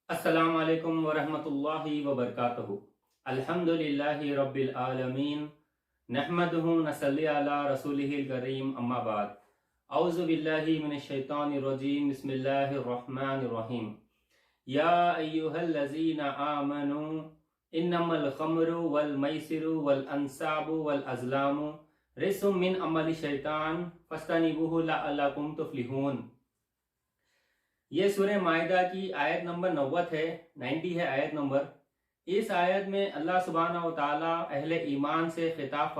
अस्सलाम वालेकुम वरहमतुल्लाहि वबरकातुहू। अल्हम्दुलिल्लाहि रब्बिल आलमीन, नहमदुहु नसल्ली अला रसूलिहिल करीम, अम्मा बाद। औज़ु बिल्लाहि मिनश शैतानिर रजीम, बिस्मिल्लाहिर रहमानिर रहीम। या अय्युहल्लज़ीना आमनू इन्नमल खम्रु वल मैसिरु वल अंसाबु वल अज़लामु रिज्सुम मिन अमलि शैतान फज्तनिबूहु लअल्लकुम तुफ्लिहून। ये सूरह माइदा की आयत नंबर 90 है, 90 है आयत नंबर। इस आयत में अल्लाह सुब्हानहू व तआला अहले ईमान से खिताब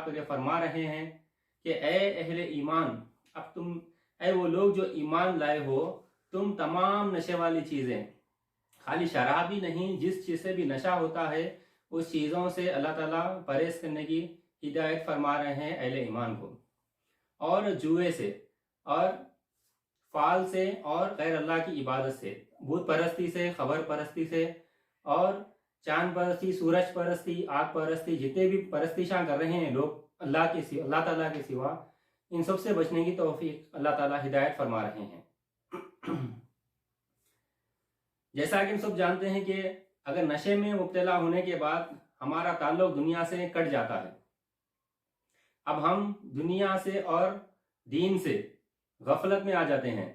करके फरमा रहे हैं कि ए अहले ईमान, अब तुम ए वो लोग जो ईमान लाए हो, तुम तमाम नशे वाली चीज़ें, खाली शराब ही नहीं, जिस चीज़ से भी नशा होता है उस चीज़ों से अल्लाह ताला परहेज़ करने की हिदायत फरमा रहे हैं अहले ईमान को। और जुए से और फाल से और गैर अल्लाह की इबादत से, भूत परस्ती से, खबर परस्ती से और चांद परस्ती, सूरज परस्ती, आग परस्ती, जितने भी परस्तिशां कर रहे हैं लोग अल्लाह ताला के सिवा, इन सब से बचने की तौफीक अल्लाह ताला हिदायत फरमा रहे हैं। जैसा कि हम सब जानते हैं कि अगर नशे में मुब्तला होने के बाद हमारा ताल्लुक दुनिया से कट जाता है, अब हम दुनिया से और दीन से गफलत में आ जाते हैं।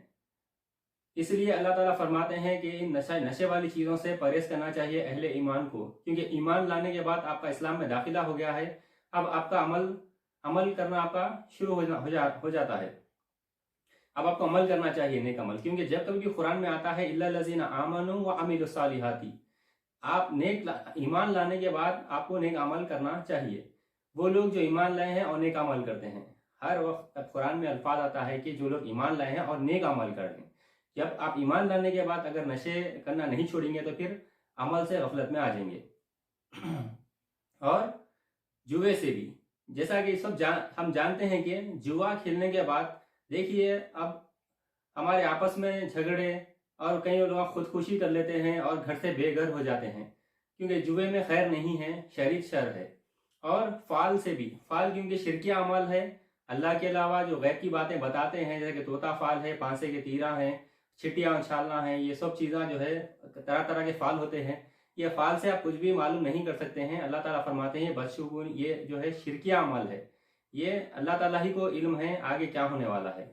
इसलिए अल्लाह ताला फरमाते हैं कि इन नशे वाली चीज़ों से परहेज करना चाहिए अहले ईमान को, क्योंकि ईमान लाने के बाद आपका इस्लाम में दाखिला हो गया है। अब आपका अमल करना आपका शुरू हो जाता है। अब आपको अमल करना चाहिए, नेक अमल, क्योंकि जब कभी भी कुरान में आता है इल्ला लज़ीना आमनू व अमिलुस सालिहाती, आप ईमान लाने के बाद आपको नेक अमल करना चाहिए। वो लोग जो ईमान लाए हैं और नेक अमल करते हैं, हर वक्त कुरान में अल्फाज आता है कि जो लोग ईमान लाए हैं और नेक अमल कर रहे हैं। जब आप ईमान लाने के बाद अगर नशे करना नहीं छोड़ेंगे तो फिर अमल से गफलत में आ जाएंगे। और जुए से भी, जैसा कि हम जानते हैं कि जुआ खेलने के बाद देखिए अब हमारे आपस में झगड़े और कई लोग खुदकुशी कर लेते हैं और घर से बेघर हो जाते हैं, क्योंकि जुए में खैर नहीं है, शरीर शर है। और फाल से भी, फाल क्योंकि शिरकिया अमल है, अल्लाह के अलावा जो गैर की बातें बताते हैं, जैसे कि तोता फाल है, पांसे के तीरा हैं, छिटियाँ उछालना है, ये सब चीज़ें जो है तरह तरह के फाल होते हैं। ये फाल से आप कुछ भी मालूम नहीं कर सकते हैं। अल्लाह ताला फरमाते हैं बदशगुन, ये जो है शिरकिया अमल है, ये अल्लाह ताला ही को इल्म है आगे क्या होने वाला है।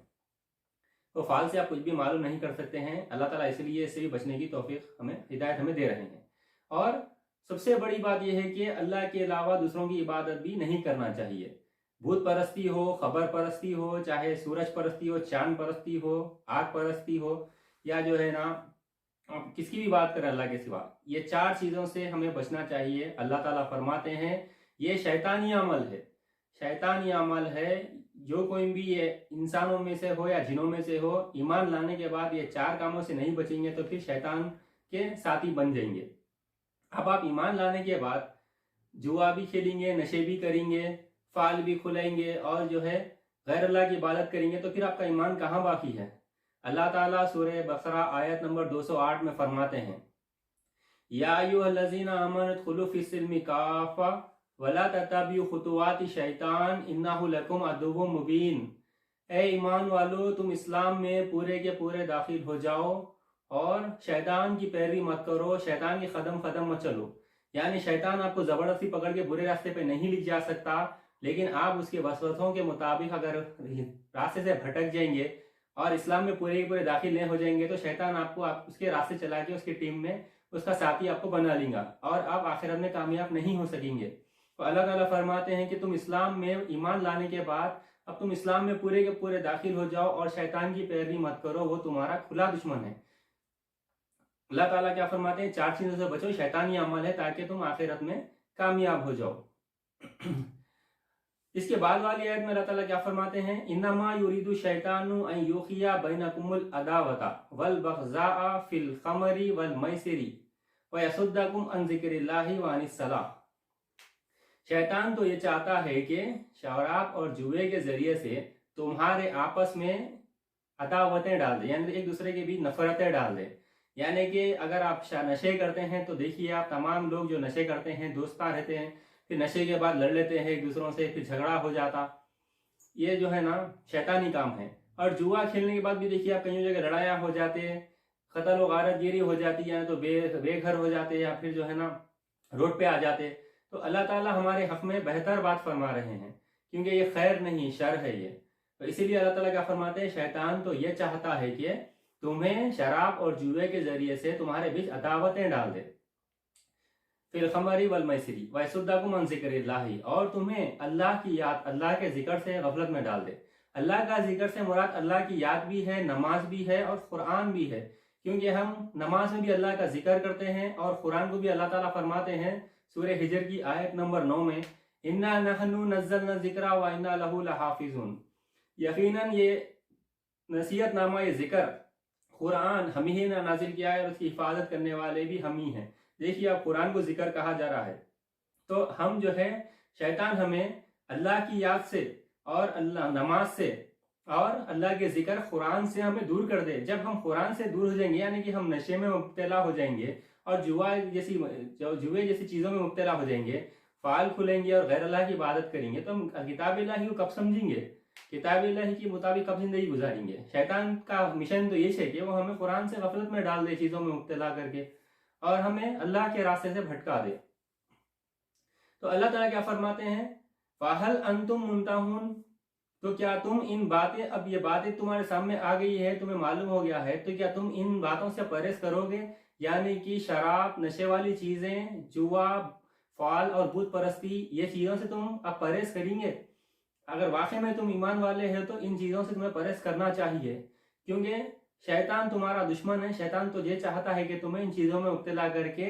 तो फाल से आप कुछ भी मालूम नहीं कर सकते हैं। अल्लाह ताला इसलिए इससे भी बचने की तौफीक हिदायत हमें दे रहे हैं। और सबसे बड़ी बात यह है कि अल्लाह के अलावा दूसरों की इबादत भी नहीं करना चाहिए। भूत परस्ती हो, खबर परस्ती हो, चाहे सूरज परस्ती हो, चांद परस्ती हो, आग परस्ती हो, या जो है ना किसकी भी बात करें अल्लाह के सिवा, ये चार चीज़ों से हमें बचना चाहिए। अल्लाह ताला फरमाते हैं ये शैतानी अमल है, शैतानी अमल है। जो कोई भी ये इंसानों में से हो या जिनों में से हो, ईमान लाने के बाद ये चार कामों से नहीं बचेंगे तो फिर शैतान के साथी बन जाएंगे। अब आप ईमान लाने के बाद जुआ भी खेलेंगे, नशे भी करेंगे, फाल भी खुलेंगे और जो है गैर अल्लाह की इबादत करेंगे, तो फिर आपका ईमान कहाँ बाकी है। अल्लाह ताला सूरह बकरा आयत नंबर 208 में फरमाते हैं या अय्युहल्लज़ीना आमनू उदखुलू फ़िस्सिल्मि काफ़ा वला तत्तबिउ खुतुवाति शैतान इन्नहु लकुम अदुव्वुम मुबीन। ए ईमान वालो, तुम इस्लाम में पूरे के पूरे दाखिल हो जाओ और शैतान की पैरवी मत करो, शैतान के कदम कदम मत चलो। यानी शैतान आपको ज़बरदस्ती पकड़ के बुरे रास्ते पे नहीं ले जा सकता, लेकिन आप उसके वसवसों के मुताबिक अगर रास्ते से भटक जाएंगे और इस्लाम में पूरे के पूरे दाखिल नहीं हो जाएंगे तो शैतान आपको उसके रास्ते चला के उसकी टीम में उसका साथी आपको बना लेगा और आप आखिरत में कामयाब नहीं हो सकेंगे। तो अल्लाह ताला फरमाते हैं कि तुम इस्लाम में ईमान लाने के बाद अब तुम इस्लाम में पूरे के पूरे दाखिल हो जाओ और शैतान की पैरवी मत करो, वो तुम्हारा खुला दुश्मन है। अल्लाह ताला क्या फरमाते हैं, चार चीज़ों से बचो, शैतानी अमल है, ताकि तुम आखिरत में कामयाब हो जाओ। इसके बाद वाली आयत में अल्लाह ताला क्या फरमाते हैं, इन्नमा युरीदु शैतानु अन युखिया बैनकुमुल अदावता वल बग़ज़ा फिल खमरी वल मैसिरी व यसुद्दकुम अन ज़िक्रिल्लाहि व अनिस सलाह। शैतान तो ये चाहता है कि शराब और जुए के जरिए से तुम्हारे आपस में अदावतें डाल दे, यानी एक दूसरे के बीच नफरतें डाल दे। यानी कि अगर आप नशे करते हैं तो देखिए आप तमाम लोग जो नशे करते हैं दोस्ता रहते हैं, फिर नशे के बाद लड़ लेते हैं एक दूसरों से, फिर झगड़ा हो जाता। ये जो है ना शैतानी काम है। और जुआ खेलने के बाद भी देखिए आप कई जगह लड़ाइयाँ हो जाते हैं, قتل و غارت گیری ہو جاتی ہے تو بے گھر ہو جاتے یا پھر جو ہے نا روڈ پہ آ جاتے. تو اللہ تعالیٰ ہمارے حق میں بہتر بات فرما رہے ہیں کیونکہ یہ خیر نہیں شر ہے یہ. تو اسی لیے اللہ تعالیٰ کیا فرماتے ہیں, شیطان تو یہ چاہتا ہے کہ تمہیں شراب اور جوئے کے ذریعے سے تمہارے بیچ عداوتیں ڈال دے. فی الخمر والمیسر ویصدکم عن ذکر اللہ, اور تمہیں اللہ کی یاد, اللہ کے ذکر سے غفلت میں ڈال دے. اللہ کا ذکر سے مراد اللہ کی یاد بھی ہے, نماز بھی ہے اور قرآن بھی ہے, کیونکہ ہم نماز میں بھی اللہ کا ذکر کرتے ہیں اور قرآن کو بھی اللہ تعالیٰ فرماتے ہیں سورہ حجر کی آیت نمبر 9 میں, اِنَّا نَحْنُ نَزَّلْنَا الذِّكْرَ وَإِنَّا لَهُ لَحَافِظُونَ. یقیناً یہ نصیحت نامہ, یہ ذکر قرآن ہم ہی نے نازل کیا ہے اور اس کی حفاظت کرنے والے بھی ہم ہی ہیں. دیکھیے اب قرآن کو ذکر کہا جا رہا ہے تو ہم جو ہے شیطان ہمیں اللہ کی یاد سے اور اللہ نماز سے اور اللہ کے ذکر قرآن سے ہمیں دور کر دے. جب ہم قرآن سے دور ہو جائیں گے یعنی کہ ہم نشے میں مبتلا ہو جائیں گے اور جوئے جیسی چیزوں میں مبتلا ہو جائیں گے, فعال کھلیں گے اور غیر اللہ کی عبادت کریں گے, تو ہم کتاب اللہ کو کب سمجھیں گے, کتاب اللہ کے مطابق کب زندگی گزاریں گے. شیطان کا مشن تو یہ ہے کہ وہ ہمیں قرآن سے غفلت میں ڈال دے, چیزوں میں مبتلا کر کے, اور ہمیں اللہ کے راستے سے بھٹکا دے. تو اللہ تعالیٰ کیا فرماتے ہیں, فَهَلْ أَنْتُمْ مُنْتَهُونَ, تو کیا تم ان باتیں, اب یہ باتیں تمہارے سامنے آ گئی ہے, تمہیں معلوم ہو گیا ہے, تو کیا تم ان باتوں سے پرہیز کرو گے, یعنی کہ شراب, نشے والی چیزیں, جوا, فعال اور بت پرستی, یہ چیزوں سے تم اب پرہیز کریں گے. اگر واقعی میں تم ایمان والے ہو تو ان چیزوں سے تمہیں پرہیز کرنا چاہیے, کیونکہ شیطان تمہارا دشمن ہے. شیطان تو یہ چاہتا ہے کہ تمہیں ان چیزوں میں مبتلا کر کے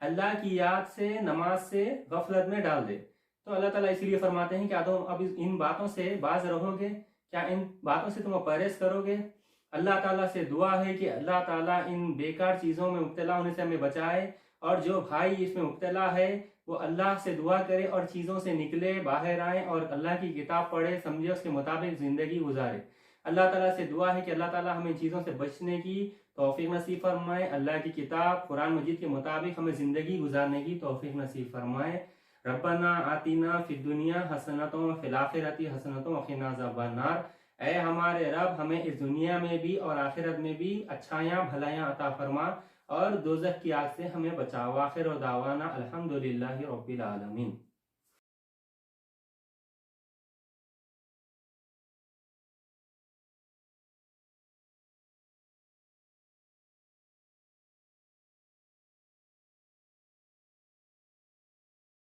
اللہ کی یاد سے, نماز سے غفلت میں ڈال دے. تو اللہ تعالیٰ اسی لیے فرماتے ہیں کہ تم اب ان باتوں سے باز رہو گے, کیا ان باتوں سے تم پرہیز کرو گے. اللہ تعالیٰ سے دعا ہے کہ اللہ تعالیٰ ان بیکار چیزوں میں مبتلا ہونے سے ہمیں بچائے, اور جو بھائی اس میں مبتلا ہے وہ اللہ سے دعا کرے اور چیزوں سے نکلے, باہر آئے اور اللہ کی کتاب پڑھے, سمجھے, اس کے مطابق زندگی گزارے. اللہ تعالیٰ سے دعا ہے کہ اللہ تعالیٰ ہمیں چیزوں سے بچنے کی توفیق نصیب فرمائے, اللہ کی کتاب قرآن مجید کے مطابق ہمیں زندگی گزارنے کی توفیق نصیب فرمائے. ربنا آتینا فی الدنیا حسنۃ وفی الآخرۃ حسنۃ وقنا عذاب النار. اے ہمارے رب, ہمیں اس دنیا میں بھی اور آخرت میں بھی اچھائیاں بھلائیاں عطا فرما اور دوزخ کی آگ سے ہمیں بچاؤ. آخر دعوانا الحمدللہ رب العالمین.